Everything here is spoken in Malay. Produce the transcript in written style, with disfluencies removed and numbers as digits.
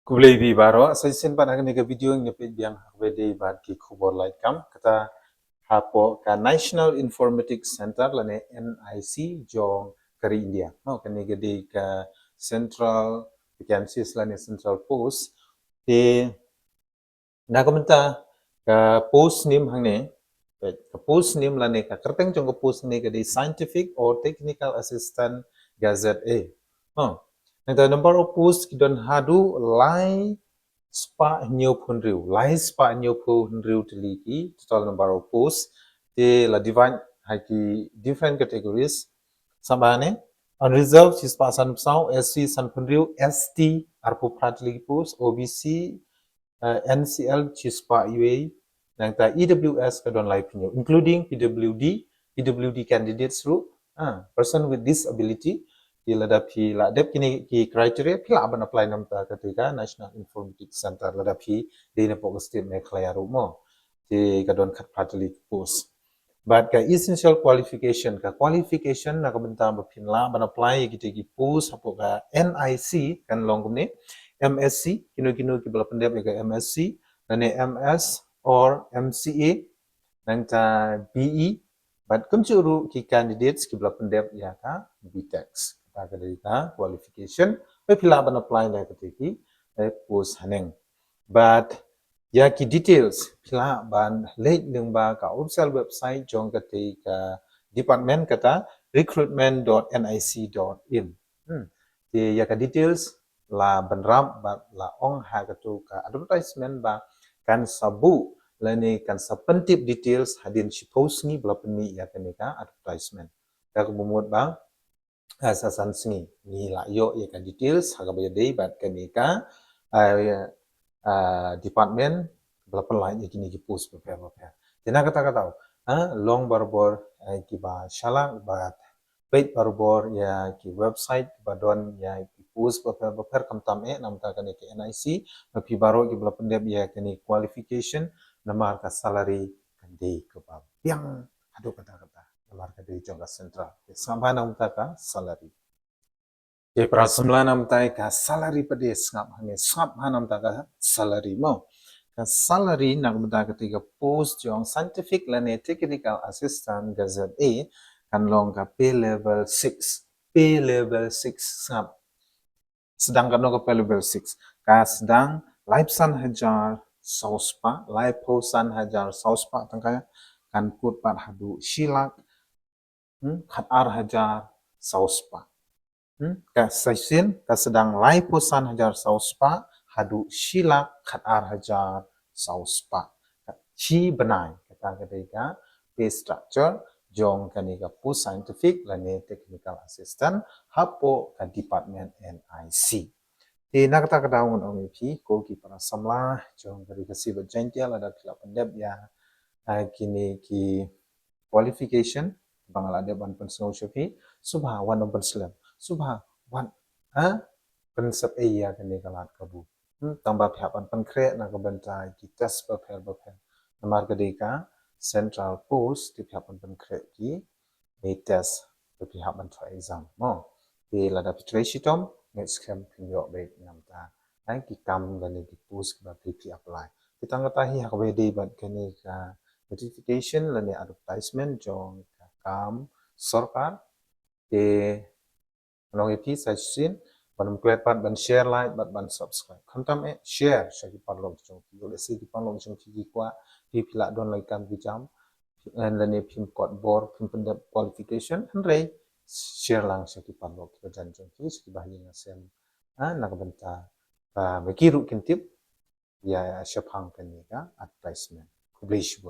Kublai baro saya sen pan akan nega video yang nyepit biang hakbede bad ki khubor Laitkam kata hapo ka National Informatics Center lane NIC jong kari India no kan nega de ka Central Vacancies lane Central Post te nakamenta ka post nim hangne ka post nim lane ka kerteng jong ka post nega de Scientific or Technical Assistant Gazette A no. And the number of posts kidon HADUH lai spa new punriu lai spa new punriu teliki total number of posts they la divide haki different categories sabane unreserved spa san psau SC san punriu ST arpo pratli post OBC NCL spa UA dan ta EWS kadon lai punyo including PWD candidates through person with disability ladapi ladap kini ki criteria pila aban apply nam ta ketika National Informatics Center ladapi di nepok state me klaya rumo ti kadon khat pratli post but ka essential qualification na kabenta bapin la ban apply ki post hapo ka NIC kan long ni MSc kino ki bala pendep ka MSc dan MS or MCA dan ta BE but kumcuru ki candidates ki bala pendep ya ka BTEC kita qualification pila ban apply la ketiki post haneng but ya ki details pila ban late lengba ka official website jong ketika department kata recruitment.nic.in ti ya ka details la benram ba la ong ha katu ka advertisement ba kan sabu lani kan sapentip details hadin si post ni bla peni ya kenika advertisement ka kumut bang asasan sengi ni la yo ya kan details haga baya day bat kenika department belapan lain ya kini ki post prepare dina kata long barbor kiba shilak bat page barbor ya ki website badon ya ki post prepare kam tam nam ta kan ki NIC pi baro ki belapan dia ya kini qualification namar ka salary kan day ke ba yang aduh kata marka dari jangka sentral sampai nam taka salary je prasamla nam ka salary pade ngap hanam taka salary mo ka salary nak benda ketika post jong scientific lane technical assistant gazette A kan long ka pay level 6 ngap sedang kan ka pay level 6 ka sedang Laitkam hajar sauspa Laitkam hajar sauspa tangkaya kan put pat HADUH shilak khat hajar sauspa ka sesin ka sedang Laitkam hajar sauspa HADUH shilak khat hajar sauspa chi benai kata ketika pay structure jong kanika post scientific lane technical assistant hapo ka department NIC ti nakata kadaun OMP ko ki para samlah jong dari kasi berjantial ada pila pendep ya kini ki qualification bangala de ban pensau shopi subha wan on penslam subha wan pensep ya kini kalat kabu tambah pihak pan pankre na kabentai ki test prepare namar kedeka central post di pihak pan pankre ki test pihak pan try exam mo di lada fitresitom next camp pinjok baik namta ki kam dan ki post ba pp apply kita ngetahi hak wede bat kini ka notification lani advertisement jong kam sorkar ke menong ip sajin ban klet pat ban share like ban subscribe khantam share syaki parlong jong ki ole si ki parlong jong ki kwa pi pila don Laitkam ki jam lani pim code bor pim pendap qualification hanrei share lang syaki parlong ki jan jong ki syaki bahli ngasem nak benta ba mekiru kintip ya syapang kan ni ka advertisement kublish